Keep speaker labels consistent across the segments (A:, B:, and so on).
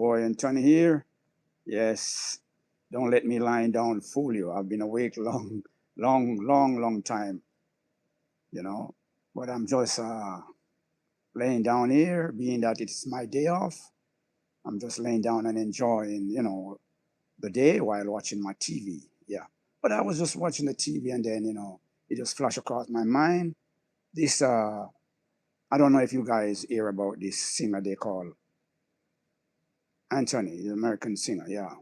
A: boy Anthony here. Yes, don't let me lying down fool you. I've been awake long time, you know. But I'm just laying down here, being that it's my day off. I'm just laying down and enjoying, the day while watching my TV. Yeah. But I was just watching the TV and then, it just flashed across my mind. This, I don't know if you guys hear about this singer they call Anthony, the American singer. Yeah.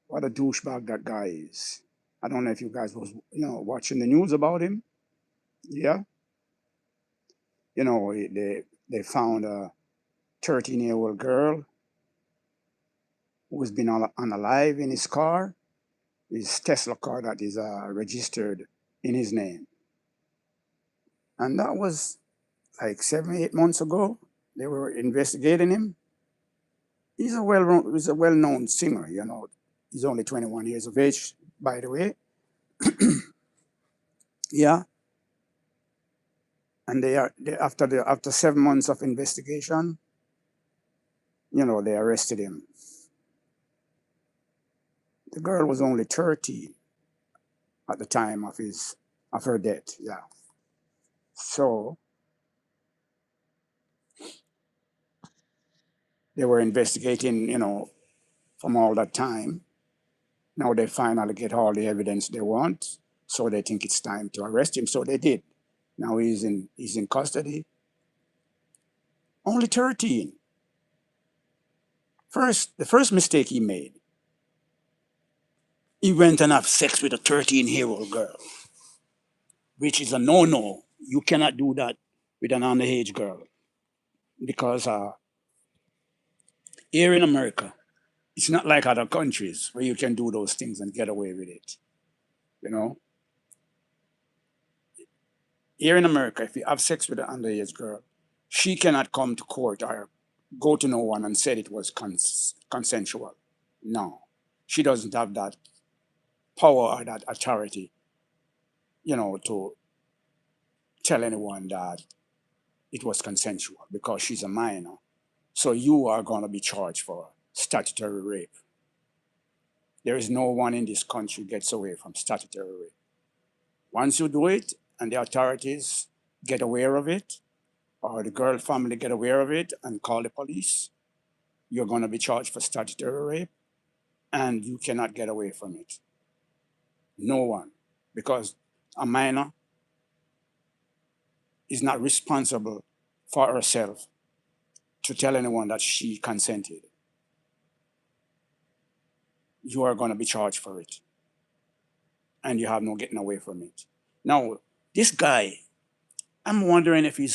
A: What a douchebag that guy is. I don't know if you guys was watching the news about him. Yeah, they found a 13-year-old girl who's been unalive in his car, his Tesla car that is registered in his name, and that was like 7 8 months ago. They were investigating him. He's a well-known singer. He's only 21 years of age, by the way. Yeah, and after 7 months of investigation, they arrested him. The girl was only 30 at the time of her death. Yeah. So they were investigating, from all that time. Now they finally get all the evidence they want, so they think it's time to arrest him. So they did. Now he's in custody. Only 13. The first mistake he made, he went and have sex with a 13-year-old girl, which is a no-no. You cannot do that with an underage girl because here in America, it's not like other countries where you can do those things and get away with it. You know, here in America, if you have sex with an underage girl, she cannot come to court or go to no one and say it was consensual. No, she doesn't have that power or that authority, to tell anyone that it was consensual because she's a minor. So you are going to be charged for statutory rape. There is no one in this country gets away from statutory rape. Once you do it and the authorities get aware of it, or the girl family get aware of it and call the police, you're going to be charged for statutory rape and you cannot get away from it. No one. Because a minor is not responsible for herself to tell anyone that she consented. You are going to be charged for it. And you have no getting away from it. Now, this guy, I'm wondering if he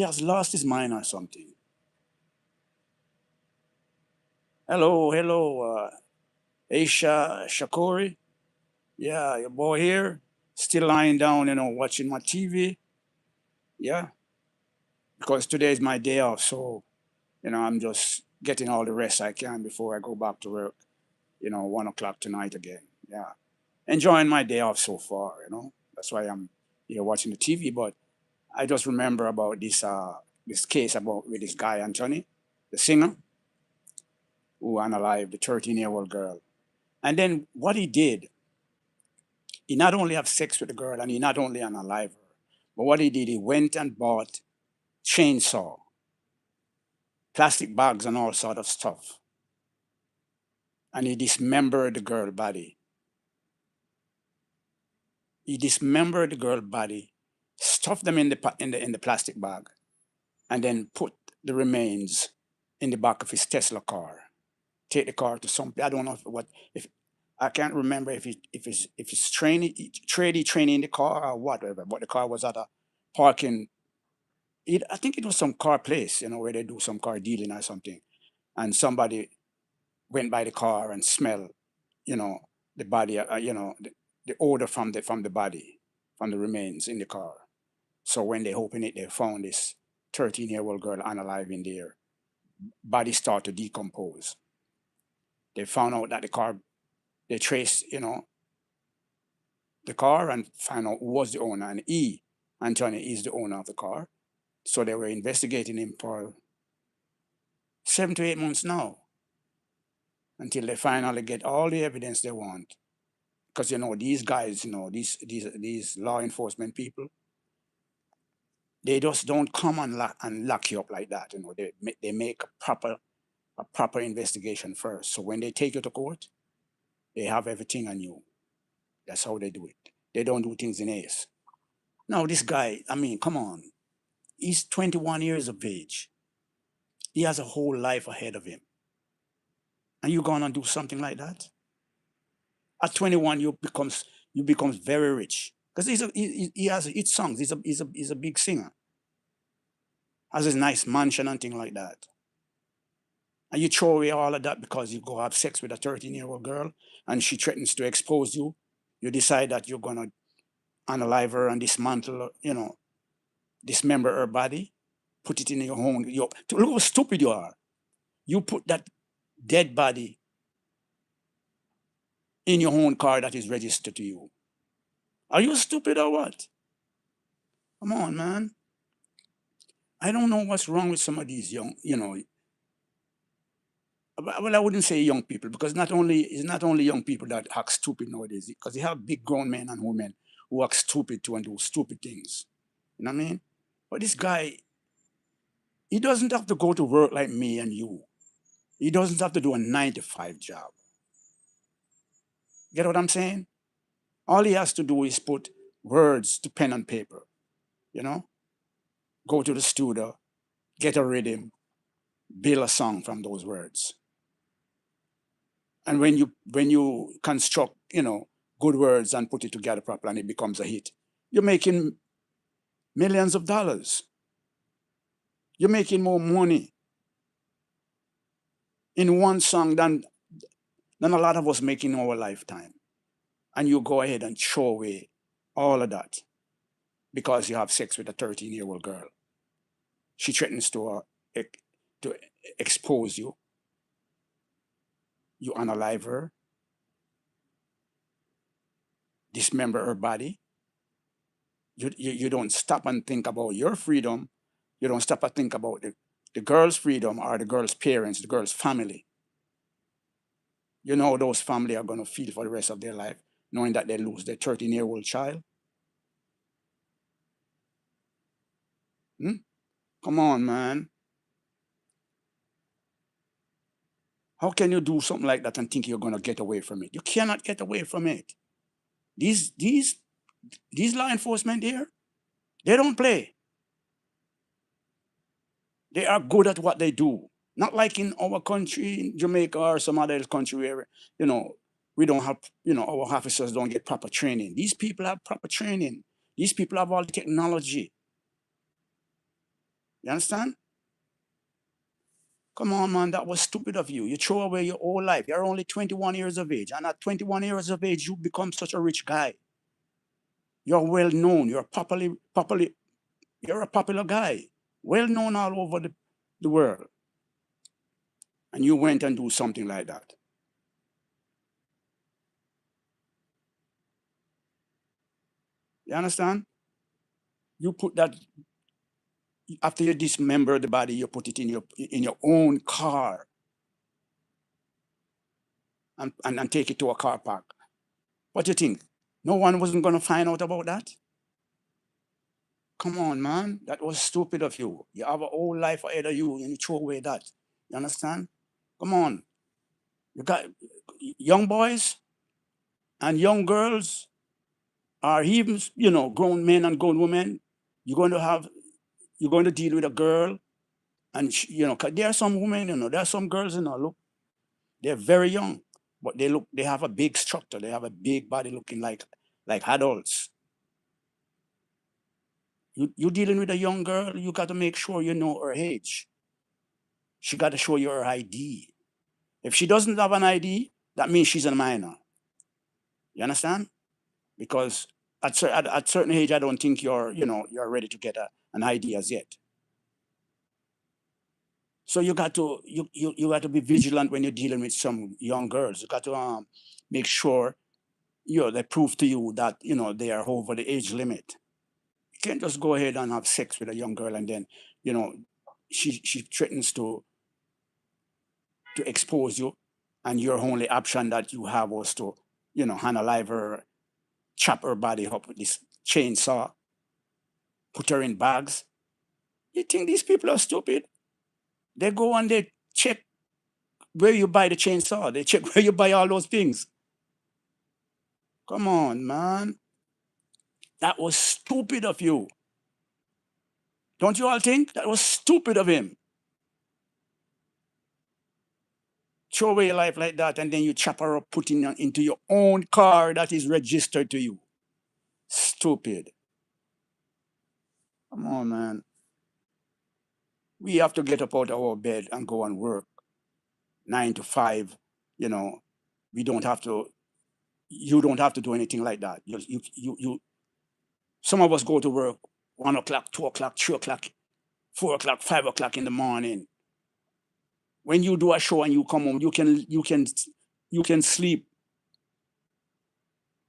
A: has lost his mind or something. Hello, Aisha Shakori. Yeah, your boy here, still lying down, watching my TV. Yeah, because today is my day off, so I'm just getting all the rest I can before I go back to work. 1 o'clock tonight again. Yeah, enjoying my day off so far. That's why I'm here watching the TV. But I just remember about this case about with this guy Anthony, the singer, who unalived the 13-year-old girl. And then what he did, he not only have sex with the girl and he not only unalived her, but what he did, he went and bought chainsaw, plastic bags and all sort of stuff. And he dismembered the girl body. He dismembered the girl body, stuffed them in the plastic bag, and then put the remains in the back of his Tesla car. Take the car to some. I don't know if I can't remember if it's training in the car or whatever. But the car was at a parking. I think it was some car place, where they do some car dealing or something. And somebody went by the car and smelled, the body, the odor from the body, from the remains in the car. So when they opened it, they found this 13-year-old girl unalive in there. Body started to decompose. They found out that they traced, the car and found out who was the owner. And Anthony, is the owner of the car. So they were investigating him for 7 to 8 months now until they finally get all the evidence they want. Because these guys, these law enforcement people, they just don't come and lock you up like that. They make a proper investigation first. So when they take you to court, they have everything on you. That's how they do it. They don't do things in haste. Now this guy, I mean, come on. He's 21 years of age. He has a whole life ahead of him. And you gonna do something like that? At 21, you becomes very rich. Because he has hit songs. He's a big singer. Has his nice mansion and thing like that. And you throw away all of that because you go have sex with a 13-year-old girl and she threatens to expose you. You decide that you're gonna unalive her and dismantle, dismember her body, put it in your home. Look how stupid you are. You put that dead body in your own car that is registered to you. Are you stupid or what? Come on, man. I don't know what's wrong with some of these young, well, I wouldn't say young people because it's not only young people that act stupid nowadays because you have big grown men and women who act stupid too and do stupid things. You know what I mean? But this guy, he doesn't have to go to work like me and you. He doesn't have to do a 9 to 5 job. Get what I'm saying? All he has to do is put words to pen and paper, you know? Go to the studio, get a rhythm, build a song from those words. And when you construct, good words and put it together properly and it becomes a hit, you're making millions of dollars. You're making more money in one song than a lot of us make in our lifetime. And you go ahead and throw away all of that because you have sex with a 13-year-old girl. She threatens to expose you. You unalive her, dismember her body. You don't stop and think about your freedom. You don't stop and think about the girl's freedom or the girl's parents, the girl's family. You know those family are going to feel for the rest of their life, knowing that they lose their 13-year-old child. Hmm? Come on, man. How can you do something like that and think you're going to get away from it? You cannot get away from it. These law enforcement here, they don't play. They are good at what they do. Not like in our country, in Jamaica or some other country where, we don't have, our officers don't get proper training. These people have proper training. These people have all the technology. You understand? Come on, man, that was stupid of you. You throw away your whole life. You're only 21 years of age. And at 21 years of age, you become such a rich guy. You're well known. You're a popular guy. Well known all over the world. And you went and do something like that. You understand? You put that after you dismember the body, you put it in your own car and take it to a car park. What do you think? No one wasn't gonna find out about that? Come on, man. That was stupid of you. You have a whole life ahead of you and you throw away that. You understand? Come on. You got young boys and young girls are even, grown men and grown women. You're going to have you're going to deal with a girl and 'cause there are some women, there are some girls, look, they're very young, but they have a big structure, they have a big body looking like adults. You dealing with a young girl, you got to make sure you know her age. She got to show you her ID. If she doesn't have an ID, that means she's a minor. You understand? Because at certain age, I don't think you're ready to get an ID as yet. So you got to be vigilant when you're dealing with some young girls. You got to make sure they prove to you that they are over the age limit. You can't just go ahead and have sex with a young girl and then you know she threatens to to expose you, and your only option that you have was to, unalive her, chop her body up with this chainsaw, put her in bags. You think these people are stupid? They go and they check where you buy the chainsaw. They check where you buy all those things. Come on, man. That was stupid of you. Don't you all think? That was stupid of him. Throw away your life like that, and then you chop her up, put into your own car that is registered to you. Stupid. Come on, man. We have to get up out of our bed and go and work 9 to 5. You know, we don't have to. You don't have to do anything like that. Some of us go to work 1 o'clock, 2 o'clock, 3 o'clock, 4 o'clock, 5 o'clock in the morning. When you do a show and you come home, you can sleep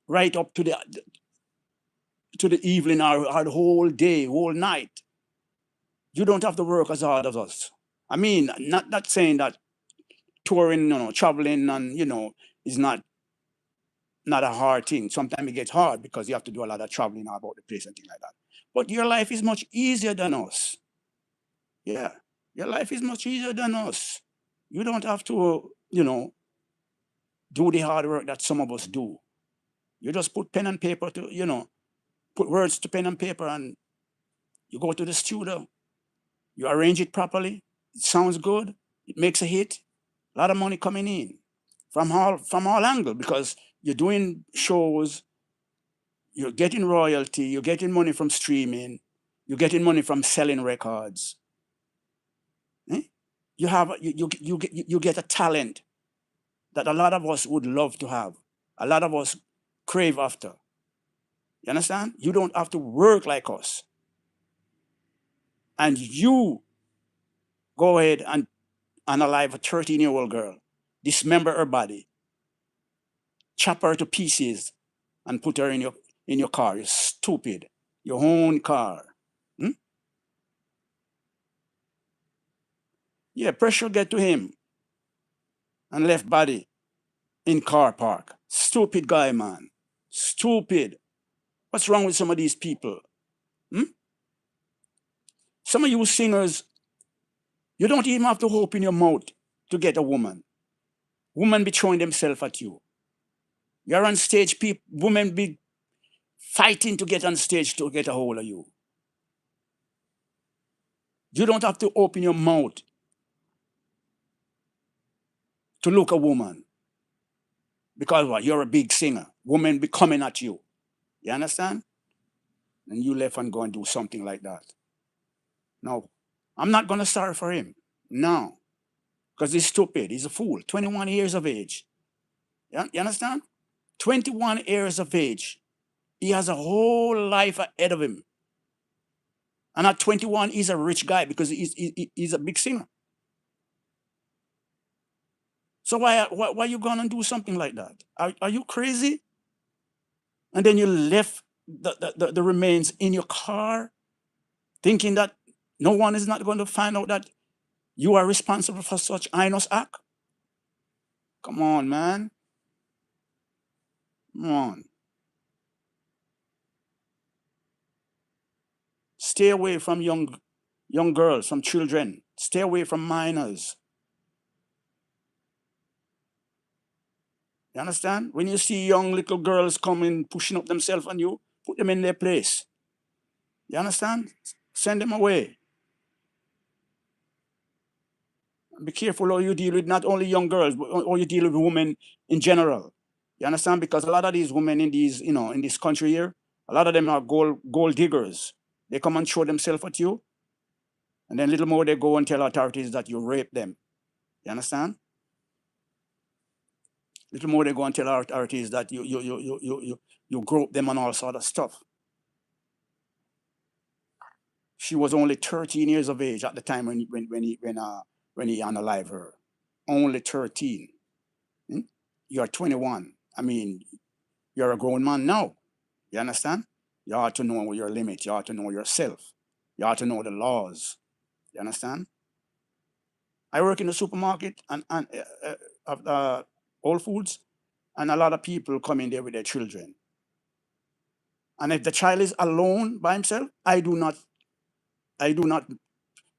A: right up to the evening, or the whole day, whole night. You don't have to work as hard as us. I mean, not saying that touring, traveling, and is not a hard thing. Sometimes it gets hard because you have to do a lot of traveling about the place and things like that. But your life is much easier than us. Yeah, your life is much easier than us. You don't have to, do the hard work that some of us do. You just put pen and paper to, put words to pen and paper, and you go to the studio. You arrange it properly. It sounds good. It makes a hit. A lot of money coming in from all angles, because you're doing shows. You're getting royalty. You're getting money from streaming. You're getting money from selling records. Eh? You get a talent that a lot of us would love to have. A lot of us crave after. You understand? You don't have to work like us. And you go ahead and unalive a 13-year-old girl, dismember her body, chop her to pieces, and put her in your car. You're stupid. Your own car. Hmm? Yeah, pressure get to him and left body in car park. Stupid guy, man. Stupid. What's wrong with some of these people? Hmm? Some of you singers, you don't even have to open your mouth to get a woman. Women be throwing themselves at you. You're on stage, people, women be fighting to get on stage to get a hold of you. You don't have to open your mouth to look a woman. Because what? You're a big singer. Women be coming at you. You understand? And you left and go and do something like that. No. I'm not going to sorry for him. No. Because he's stupid. He's a fool. 21 years of age. You understand? 21 years of age. He has a whole life ahead of him. And at 21, he's a rich guy because he's a big singer. So why you gonna do something like that? Are you crazy? And then you left the remains in your car, thinking that no one is not going to find out that you are responsible for such heinous act? Come on, man. Come on. Stay away from young girls, from children. Stay away from minors. You understand? When you see young little girls coming, pushing up themselves on you, put them in their place. You understand? Send them away. Be careful how you deal with not only young girls, but how you deal with women in general. You understand? Because a lot of these women in this country here, a lot of them are gold diggers. They come and show themselves at you, and then little more they go and tell authorities that you raped them. You understand? Little more they go and tell authorities that you groped them and all sort of stuff. She was only 13 years of age at the time when he unalived her. Only 13. Hmm? You're 21. I mean, you're a grown man now. You understand? You ought to know your limit. You ought to know yourself. You ought to know the laws. You understand? I work in a supermarket and Whole Foods, and a lot of people come in there with their children. And if the child is alone by himself, I do not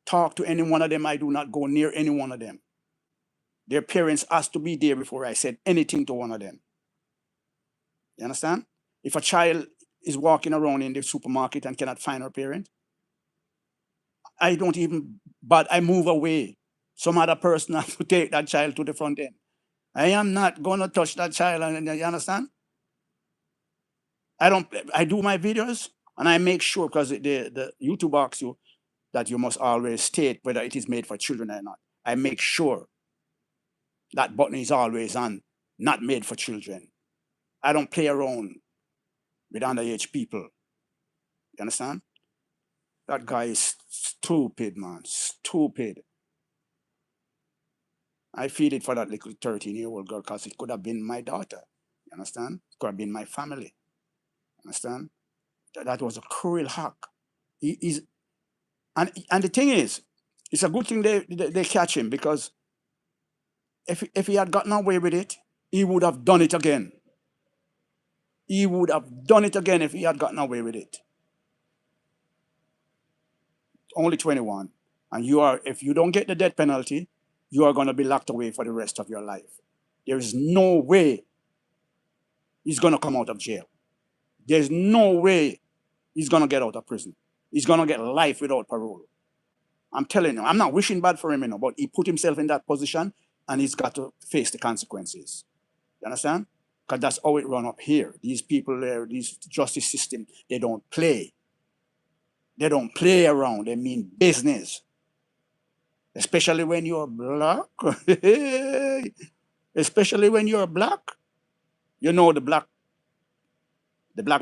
A: talk to any one of them. I do not go near any one of them. Their parents has to be there before I said anything to one of them. You understand? If a child is walking around in the supermarket and cannot find her parent, I don't even, but I move away. Some other person has to take that child to the front end. I am not going to touch that child. And you understand? I don't. I do my videos and I make sure because the YouTube asks you that you must always state whether it is made for children or not. I make sure that button is always on, not made for children. I don't play around with underage people. You understand? That guy is stupid, man. Stupid. I feel it for that little 13-year-old girl because it could have been my daughter. You understand? It could have been my family. Understand? That was a cruel hack. He is, and the thing is, it's a good thing they catch him because if he had gotten away with it, he would have done it again. He would have done it again if he had gotten away with it. Only 21. And if you don't get the death penalty, you are going to be locked away for the rest of your life. There is no way he's going to come out of jail. There's no way he's going to get out of prison. He's going to get life without parole. I'm telling you, I'm not wishing bad for him, but he put himself in that position and he's got to face the consequences. You understand? Because that's how it run up here. These people there, these justice system, they don't play. They don't play around. They mean business. Especially when you're black. Especially when you're black. You know the black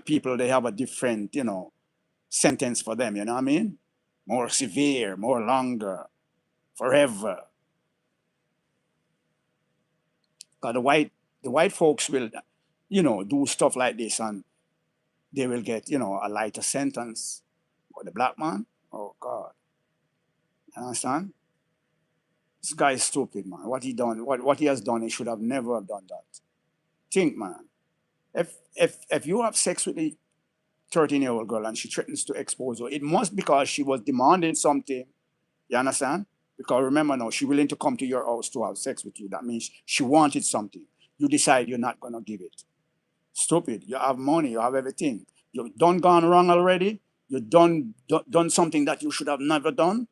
A: people, they have a different, sentence for them, you know what I mean? More severe, more longer, forever. Because the white folks will, do stuff like this and they will get, a lighter sentence. But the black man, oh God. You understand? This guy is stupid, man. What he has done, he should have never have done that. Think, man. If you have sex with a 13-year-old girl and she threatens to expose you, it must because she was demanding something. You understand? Because remember now, she willing to come to your house to have sex with you. That means she wanted something. You decide you're not gonna give it. Stupid. You have money, you have everything. You've done gone wrong already. You've done something that you should have never done.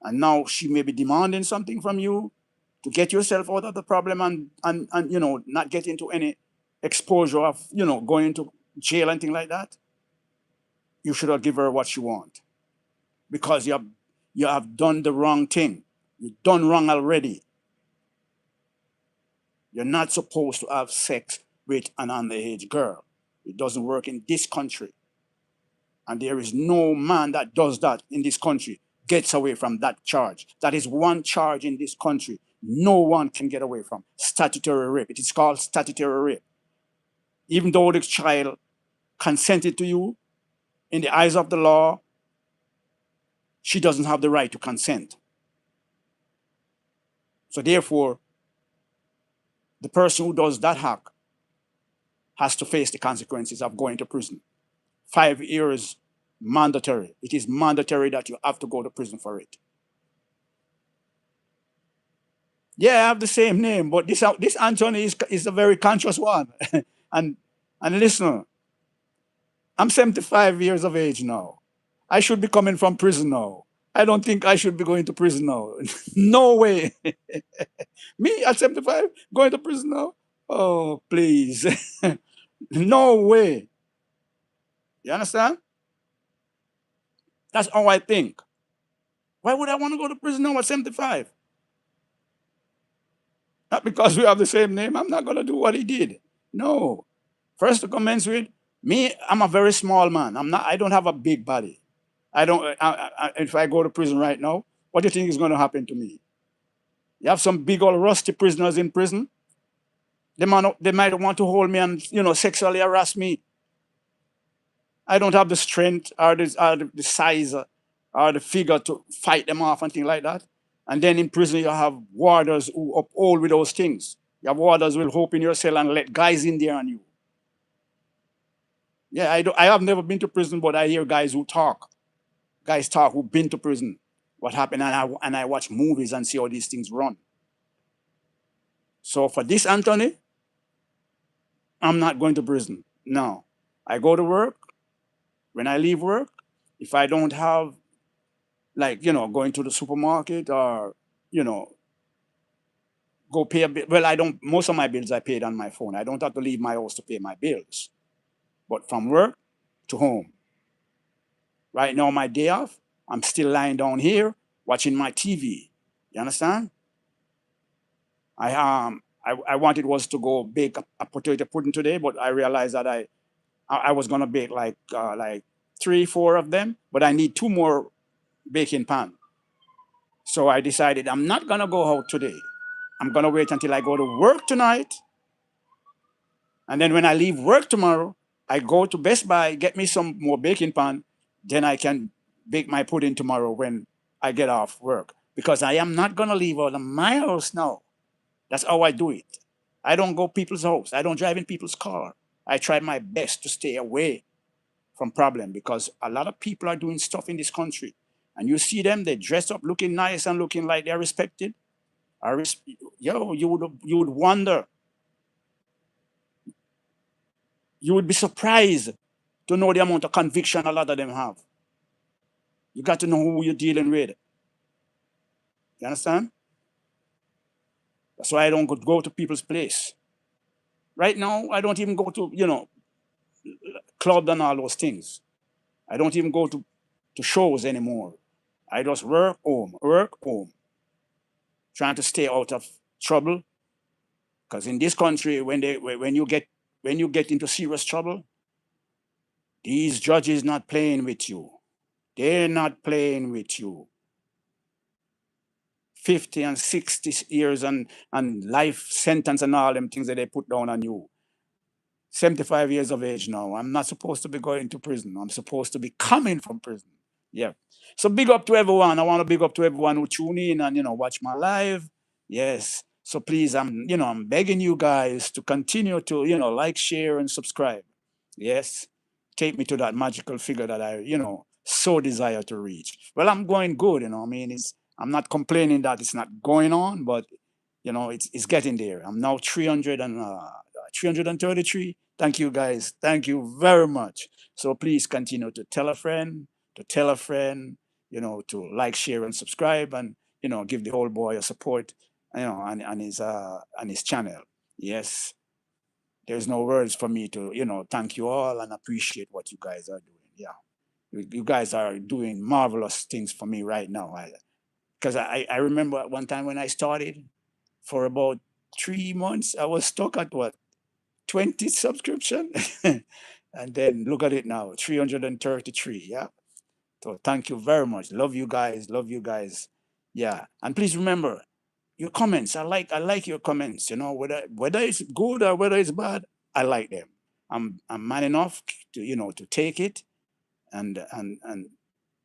A: And now she may be demanding something from you to get yourself out of the problem and not get into any exposure of going into jail and things like that. You should have given her what she want because you have done the wrong thing. You've done wrong already. You're not supposed to have sex with an underage girl. It doesn't work in this country. And there is no man that does that in this country gets away from that charge. That is one charge in this country no one can get away from. Statutory rape. It is called statutory rape. Even though the child consented to you, in the eyes of the law, she doesn't have the right to consent. So therefore, the person who does that hack has to face the consequences of going to prison. 5 years mandatory. It is mandatory that you have to go to prison for it. Yeah, I have the same name, but this Anthony is a very conscious one. and and listen, I'm 75 years of age now. I should be coming from prison now. I don't think I should be going to prison now. No way. Me at 75 going to prison now? Oh, please. No way. You understand? That's how I think. Why would I want to go to prison now at 75? Not because we have the same name. I'm not going to do what he did. No. First to commence with, me, I'm a very small man. I don't have a big body. I don't, if I go to prison right now, what do you think is going to happen to me? You have some big old rusty prisoners in prison. They might want to hold me and, sexually harass me. I don't have the strength or the size or the figure to fight them off and things like that. And then in prison, you have warders who uphold with those things. You have warders who will open your cell and let guys in there on you. Yeah, I have never been to prison, but I hear guys who talk. Guys talk who've been to prison. What happened, and I watch movies and see how these things run. So for this, Anthony, I'm not going to prison. No. I go to work. When I leave work, if I don't have, like, going to the supermarket or, you know, go pay a bill. Well, I don't, most of my bills I paid on my phone. I don't have to leave my house to pay my bills. But from work to home. Right now, my day off, I'm still lying down here watching my TV. You understand? I wanted was to go bake a potato pudding today, but I realized that I was gonna bake like 3, 4 of them, but I need 2 more baking pan. So I decided I'm not gonna go out today. I'm gonna wait until I go to work tonight, and then when I leave work tomorrow, I go to Best Buy, get me some more baking pan, then I can bake my pudding tomorrow when I get off work. Because I am not gonna leave out of my house now. That's how I do it. I don't go people's house. I don't drive in people's car. I try my best to stay away from problem because a lot of people are doing stuff in this country, and you see them, they dress up looking nice and looking like they're respected. Yo, you would wonder, you would be surprised to know the amount of conviction a lot of them have. You got to know who you're dealing with. You understand? That's why I don't go to people's place. Right now, I don't even go to, club and all those things. I don't even go to shows anymore. I just work home, trying to stay out of trouble. Because in this country, when you get into serious trouble, these judges not playing with you. They're not playing with you. 50 and 60 years and life sentence and all them things that they put down on you. 75 years of age now. I'm not supposed to be going to prison. I'm supposed to be coming from prison. Yeah. So big up to everyone. I want to big up to everyone who tune in and watch my live. Yes. So please, I'm begging you guys to continue to like, share, and subscribe. Yes. Take me to that magical figure that I so desire to reach. Well, I'm going good. I mean, I'm not complaining that it's not going on, but it's getting there. I'm now 333. Thank you guys. Thank you very much. So please continue to tell a friend, to like, share, and subscribe, and give the whole boy a support, on his channel. Yes, there's no words for me to thank you all and appreciate what you guys are doing. Yeah, you guys are doing marvelous things for me right now. Because I remember at one time when I started, for about 3 months, I was stuck at what, 20 subscription. And then look at it now, 333. Yeah. So thank you very much. Love you guys. Love you guys. Yeah. And please remember your comments. I like your comments, whether it's good or whether it's bad, I like them. I'm man enough to to take it and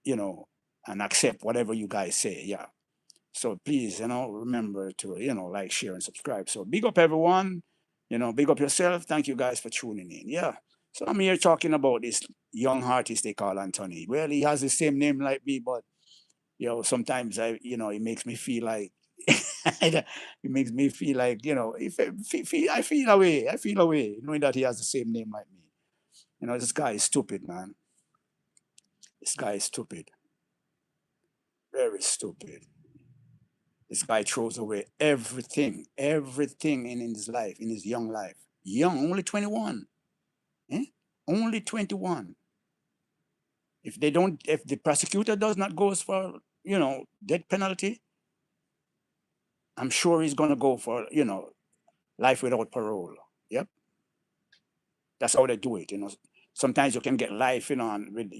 A: you know and accept whatever you guys say. Yeah. So please, remember to, like, share, and subscribe. So big up everyone, big up yourself. Thank you guys for tuning in. Yeah. So I'm here talking about this young artist they call Anthony. Well, he has the same name like me, but sometimes it makes me feel like it makes me feel like, I feel away. I feel away knowing that he has the same name like me. This guy is stupid, man. This guy is stupid. Very stupid. This guy throws away everything in his life, in his young life. Young, only 21. Eh? Only 21. If the prosecutor does not go for, death penalty, I'm sure he's gonna go for, life without parole. Yep. That's how they do it. Sometimes you can get life, and with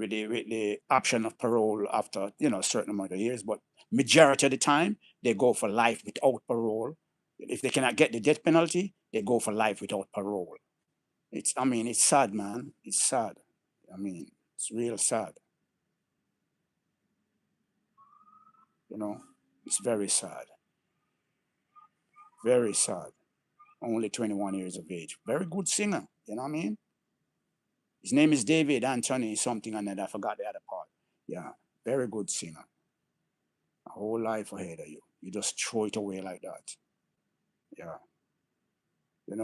A: the option of parole after, a certain amount of years, but majority of the time they go for life without parole. If they cannot get the death penalty, they go for life without parole. It's sad, man. It's sad. It's real sad. You know. It's very sad. Very sad. Only 21 years of age. Very good singer. You know what I mean? His name is David Anthony something, and then I forgot the other part. Yeah, very good singer. A whole life ahead of you. You just throw it away like that. Yeah.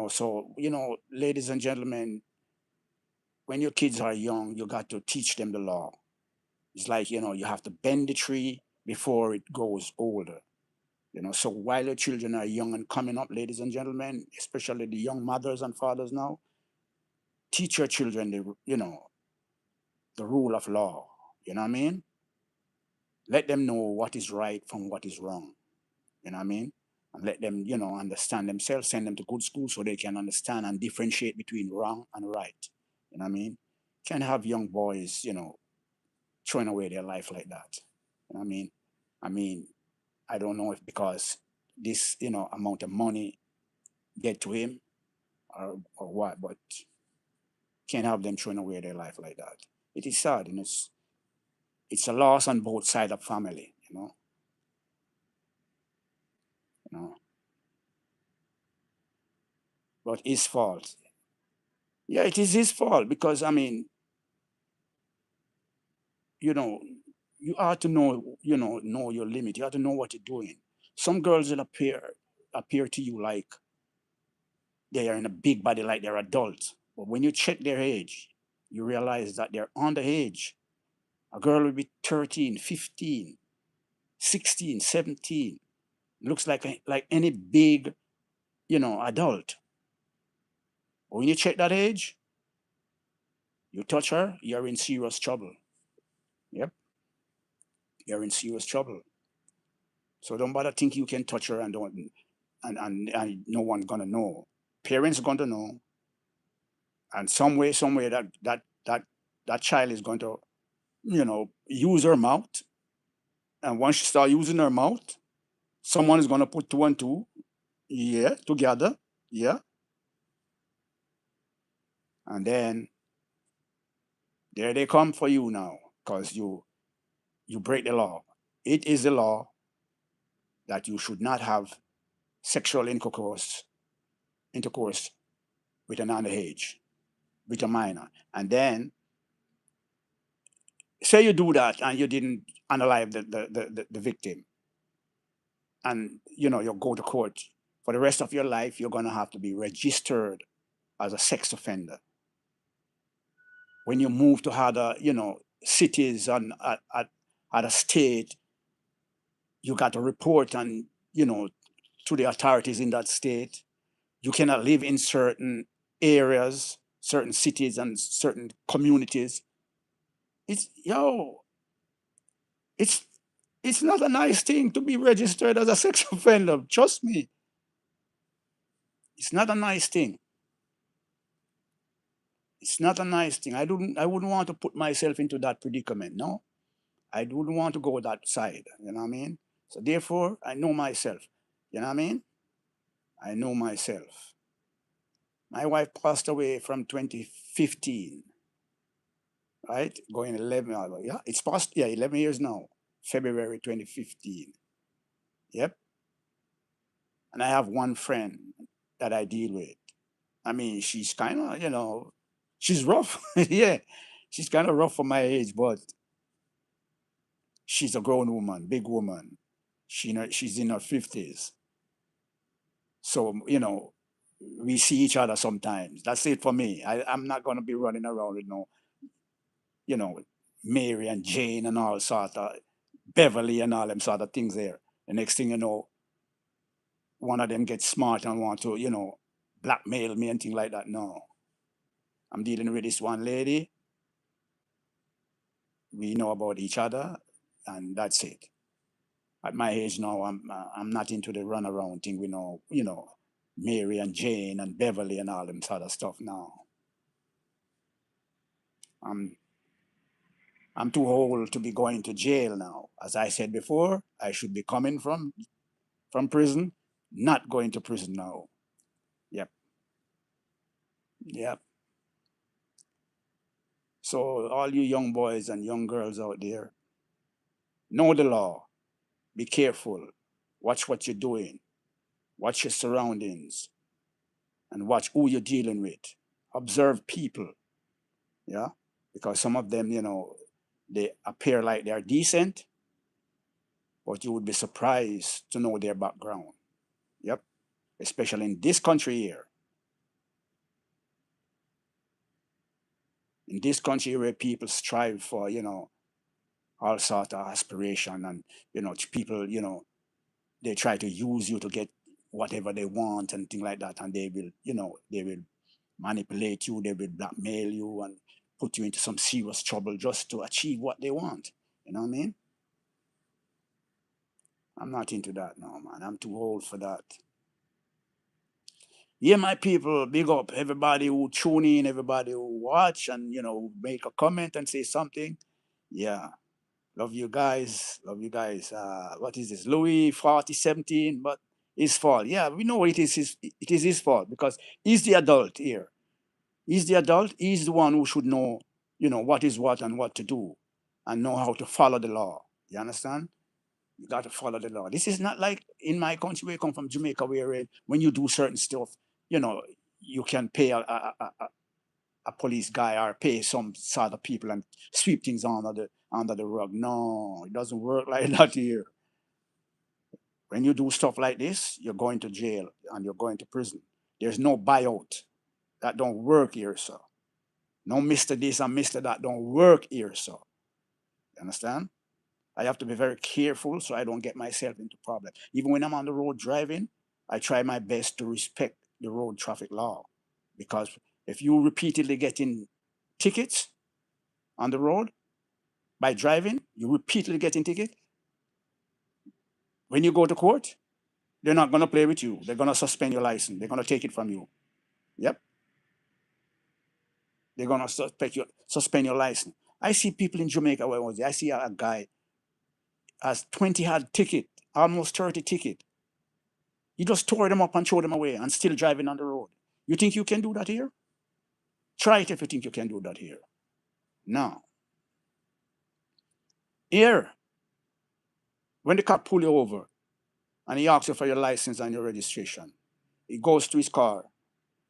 A: So, ladies and gentlemen, when your kids are young, you got to teach them the law. It's like, you have to bend the tree before it grows older. So while your children are young and coming up, ladies and gentlemen, especially the young mothers and fathers now, teach your children the rule of law. You know what I mean? Let them know what is right from what is wrong. You know what I mean? And let them, understand themselves, send them to good school so they can understand and differentiate between wrong and right. You know what I mean? Can't have young boys, throwing away their life like that. You know what I mean? I mean, I don't know if because this, amount of money get to him or what, but can't have them throwing away their life like that. It is sad, and it's a loss on both sides of family, you know, but his fault. Yeah, it is his fault because I mean, you know, you have to know your limit. You have to know what you're doing. Some girls will appear to you like they are in a big body, like they're adults. But when you check their age, you realize that they're underage. A girl will be 13, 15, 16, 17. Looks like any big, adult. But when you check that age, you touch her, you're in serious trouble. Yep, you're in serious trouble. So don't bother think you can touch her and don't and no one's gonna know. Parents gonna know, and some way, somewhere that child is going to, use her mouth. And once she start using her mouth, someone is gonna put two and two, yeah, together, yeah, and then there they come for you now, because you break the law. It is the law that you should not have sexual intercourse with an underage, with a minor. And then say you do that and you didn't unalive the victim, and you go to court for the rest of your life, you're going to have to be registered as a sex offender. When you move to other cities and other state, you got to report and to the authorities in that state. You cannot live in certain areas, certain cities, and certain communities. It's yo, it's it's not a nice thing to be registered as a sex offender. Trust me, it's not a nice thing. It's not a nice thing. I wouldn't want to put myself into that predicament. No, I wouldn't want to go that side. You know what I mean? So therefore, I know myself. You know what I mean? I know myself. My wife passed away from 2015, right? Going 11. Yeah, it's past. Yeah, 11 years now. February 2015. Yep. And I have one friend that I deal with. I mean, she's kind of, she's rough. Yeah, she's kind of rough for my age, but she's a grown woman, big woman. She's in her 50s. So, we see each other sometimes. That's it for me. I'm not going to be running around with you know, Mary and Jane and all sort of Beverly and all them sort of things there. The next thing you know, one of them gets smart and want to, blackmail me and things like that. No, I'm dealing with this one lady. We know about each other, and that's it. At my age now, I'm not into the runaround thing. We know, Mary and Jane and Beverly and all them sort of stuff now. I'm I'm too old to be going to jail now. As I said before, I should be coming from prison, not going to prison now. Yep, yep. So all you young boys and young girls out there, know the law. Be careful. Watch what you're doing. Watch your surroundings and watch who you're dealing with. Observe people. Yeah. Because some of them, they appear like they're decent, but you would be surprised to know their background. Yep. Especially in this country here. In this country where people strive for, all sort of aspiration and, people, they try to use you to get whatever they want and things like that. And they will manipulate you, they will blackmail you and put you into some serious trouble just to achieve what they want. You know what I mean? I'm not into that now, man. I'm too old for that. Yeah, my people, big up everybody who tune in, everybody who watch and make a comment and say something. Yeah, love you guys, love you guys. What is this? Louis 4017, but his fault. Yeah, we know it is his fault because he's the adult here. He's the adult. He's the one who should know, what is what and what to do, and know how to follow the law. You understand? You got to follow the law. This is not like in my country where I come from, Jamaica, where when you do certain stuff, you know, you can pay a police guy or pay some sort of people and sweep things under the rug. No, it doesn't work like that here. When you do stuff like this, you're going to jail and you're going to prison. There's no buyout. That don't work here, sir. No Mr. This and Mr. That don't work here, sir. You understand? I have to be very careful so I don't get myself into problem. Even when I'm on the road driving, I try my best to respect the road traffic law. Because if you repeatedly getting tickets on the road by driving, you repeatedly getting ticket, when you go to court, they're not gonna play with you. They're gonna suspend your license. They're gonna take it from you. Yep. They're gonna suspend your license. I see people in Jamaica where was it? I see a guy has 20 had ticket, almost 30 ticket. You just tore them up and throw them away and still driving on the road. You think you can do that here? Try it if you think you can do that here. No. Here, when the cop pull you over and he asks you for your license and your registration, he goes to his car.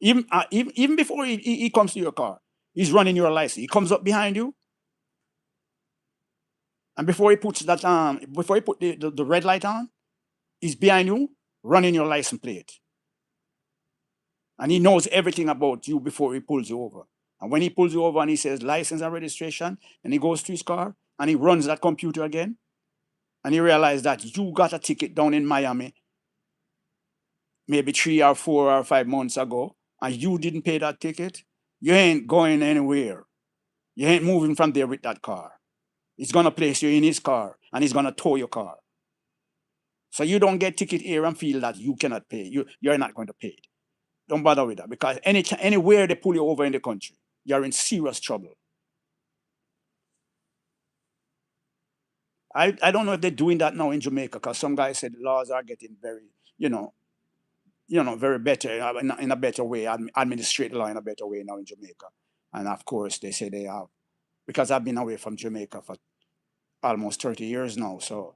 A: Even before he comes to your car, he's running your license. He comes up behind you, and before he puts that before he put the red light on, he's behind you, running your license plate. And he knows everything about you before he pulls you over. And when he pulls you over and he says license and registration, and he goes to his car and he runs that computer again, and he realizes that you got a ticket down in Miami maybe 3 or 4 or 5 months ago, and you didn't pay that ticket, you ain't going anywhere. You ain't moving from there with that car. He's gonna place you in his car and he's gonna tow your car. So you don't get ticket here and feel that you cannot pay. You're not going to pay it. Don't bother with that because anywhere they pull you over in the country, you're in serious trouble. I don't know if they're doing that now in Jamaica because some guys said the laws are getting very, very better in a better way, administrate the law in a better way now in Jamaica. And of course, they say they have because I've been away from Jamaica for almost 30 years now. So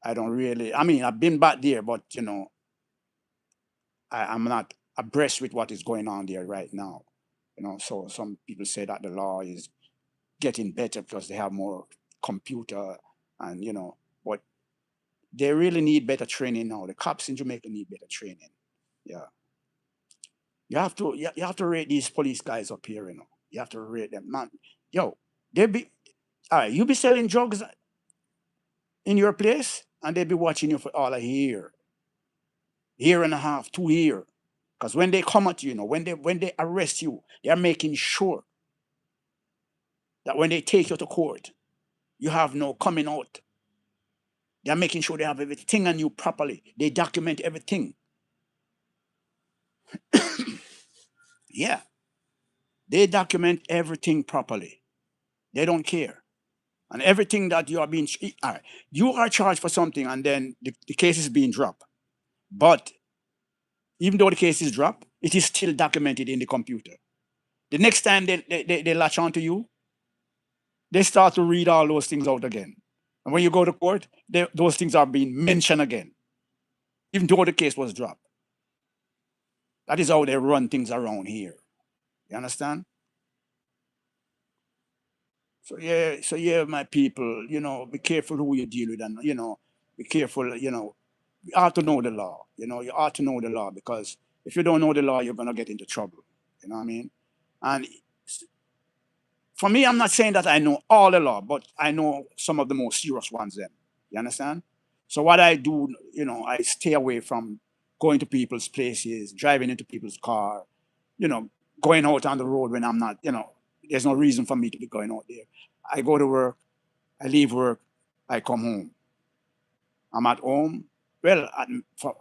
A: I don't really, I mean, I've been back there, but I'm not abreast with what is going on there right now. So some people say that the law is getting better because they have more computer and but they really need better training now. The cops in Jamaica need better training. Yeah, you have to rate these police guys up here. You have to rate them, man. Yo, they be all right. You be selling drugs in your place, and they be watching you for all a year and a half, 2 year. Because when they come at you, when they arrest you, they are making sure that when they take you to court, you have no coming out. They are making sure they have everything on you properly. They document everything. Yeah, they document everything properly. They don't care. And everything that you are being, all right, you are charged for something and then the case is being dropped. But even though the case is dropped, it is still documented in the computer. The next time they latch onto you, they start to read all those things out again. And when you go to court, those things are being mentioned again, even though the case was dropped. That is how they run things around here. You understand? So yeah, my people, be careful who you deal with, and be careful. You ought to know the law. You ought to know the law, because if you don't know the law, you're gonna get into trouble. You know what I mean? And for me, I'm not saying that I know all the law, but I know some of the most serious ones. Then you understand. So what I do, I stay away from going to people's places, driving into people's car, you know, going out on the road when I'm not. There's no reason for me to be going out there. I go to work, I leave work, I come home. I'm at home. Well,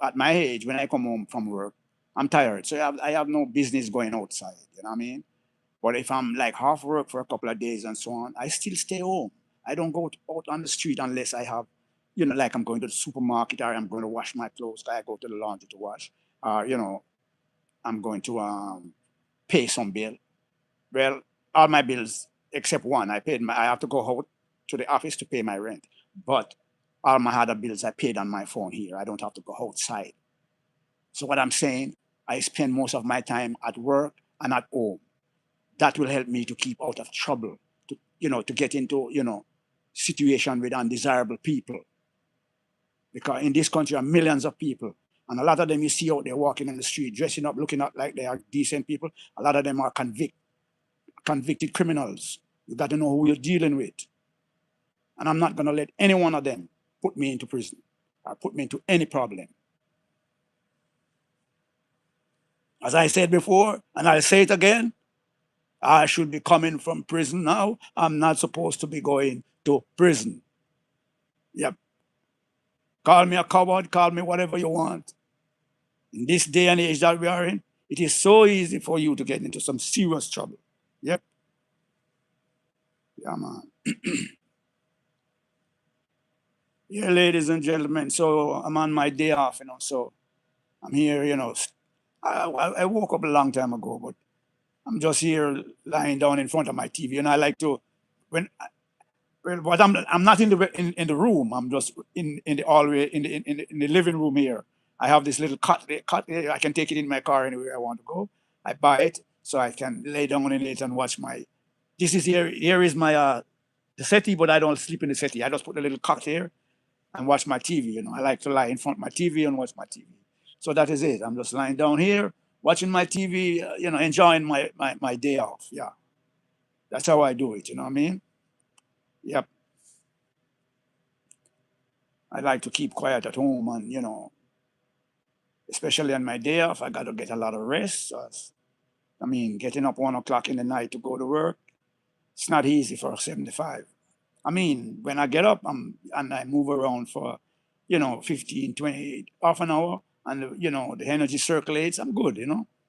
A: at my age, when I come home from work, I'm tired, so I have no business going outside. You know what I mean? But if I'm like half work for a couple of days and so on, I still stay home. I don't go out on the street unless I have, like I'm going to the supermarket, or I'm going to wash my clothes. I go to the laundry to wash, or I'm going to pay some bill. Well, all my bills except one, I have to go out to the office to pay my rent. But all my other bills I paid on my phone here. I don't have to go outside. So what I'm saying, I spend most of my time at work and at home. That will help me to keep out of trouble, to get into, situation with undesirable people. Because in this country are millions of people. And a lot of them you see out there walking in the street, dressing up, looking up like they are decent people. A lot of them are convicted criminals. You got to know who you're dealing with. And I'm not going to let any one of them put me into prison or put me into any problem. As I said before, and I'll say it again, I should be coming from prison now. I'm not supposed to be going to prison. Yep. Call me a coward, call me whatever you want. In this day and age that we are in, it is so easy for you to get into some serious trouble. Yep. Yeah, man. Yeah, ladies and gentlemen. So I'm on my day off, so I'm here, I woke up a long time ago, but I'm just here lying down in front of my TV, and I like to, when well, but I'm not in the room. I'm just in the hallway, in the living room here. I have this little cot here. I can take it in my car anywhere I want to go. I buy it so I can lay down in it and watch my. This is here. Here is my the settee, but I don't sleep in the settee. I just put a little cot here and watch my TV. I like to lie in front of my TV and watch my TV. So that is it. I'm just lying down here watching my TV. Enjoying my day off. Yeah, that's how I do it. You know what I mean? Yep. I like to keep quiet at home, and especially on my day off, I got to get a lot of rest. So I mean, getting up 1 o'clock in the night to go to work, it's not easy for a 75. I mean, when I get up, and I move around for 15, 20, half an hour, and the energy circulates, I'm good.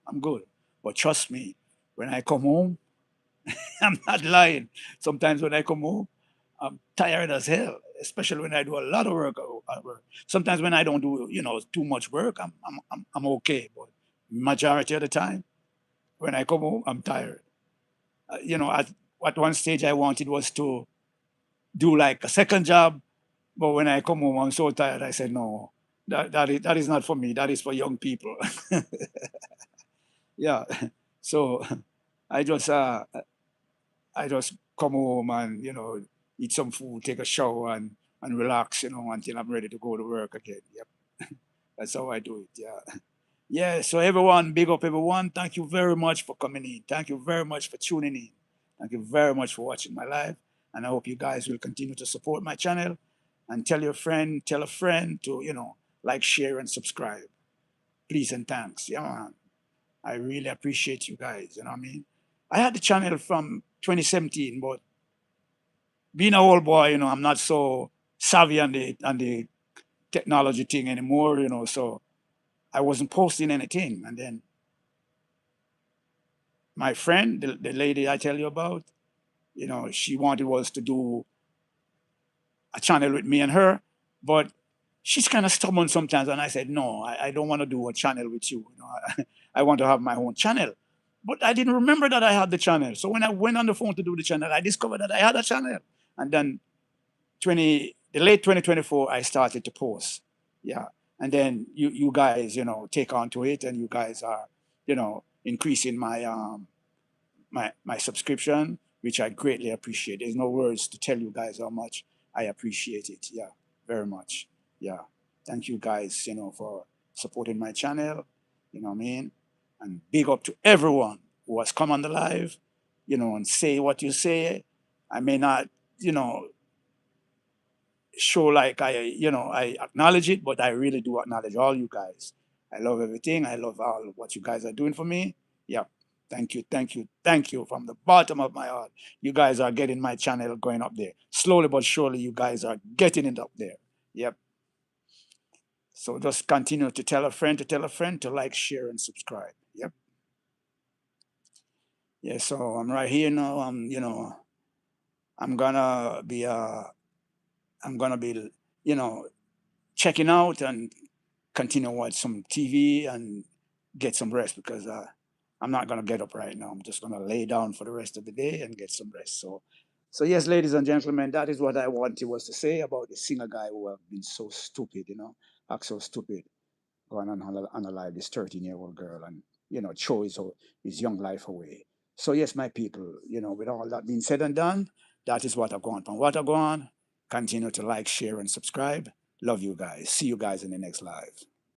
A: I'm good. But trust me, when I come home, I'm not lying. Sometimes when I come home, I'm tired as hell, especially when I do a lot of work at work. Sometimes when I don't do, too much work, I'm okay. But majority of the time, when I come home, I'm tired. At one stage, I wanted was to do like a second job, but when I come home, I'm so tired. I said, no, that is not for me. That is for young people. Yeah. So I just I just come home and eat some food, take a shower, and relax, until I'm ready to go to work again. Yep, that's how I do it. Yeah, yeah. So everyone, big up everyone. Thank you very much for coming in. Thank you very much for tuning in. Thank you very much for watching my live, and I hope you guys will continue to support my channel, and tell a friend to like, share, and subscribe. Please and thanks. Yeah, man. I really appreciate you guys. You know what I mean? I had the channel from 2017, but being a old boy, I'm not so savvy on the technology thing anymore, so I wasn't posting anything. And then my friend, the lady I tell you about, she wanted was to do a channel with me and her, but she's kind of stubborn sometimes. And I said, no, I don't want to do a channel with you. I want to have my own channel. But I didn't remember that I had the channel. So when I went on the phone to do the channel, I discovered that I had a channel. And then in late 2024, I started to post. Yeah. And then you guys, take on to it, and you guys are, increasing my subscription, which I greatly appreciate. There's no words to tell you guys how much I appreciate it. Yeah, very much. Yeah. Thank you guys, for supporting my channel. You know what I mean? And big up to everyone who has come on the live, and say what you say. I may not, you know, show like I acknowledge it, but I really do acknowledge all you guys. I love everything. I love all what you guys are doing for me. Yeah. Thank you, thank you, thank you from the bottom of my heart. You guys are getting my channel going up there. Slowly but surely, you guys are getting it up there. Yep. So just continue to tell a friend to tell a friend to like, share, and subscribe. Yep. Yeah. So I'm right here now. I'm gonna be I'm gonna be you know checking out and continue watch some TV and get some rest, because I'm not gonna get up right now. I'm just gonna lay down for the rest of the day and get some rest. So yes, ladies and gentlemen, that is what I wanted was to say about the singer guy who have been so stupid, act so stupid, going on unalive this 13-year-old girl and throw his young life away. So yes, my people, with all that being said and done, that is what I've gone from what I've gone. Continue to like, share, and subscribe. Love you guys. See you guys in the next live.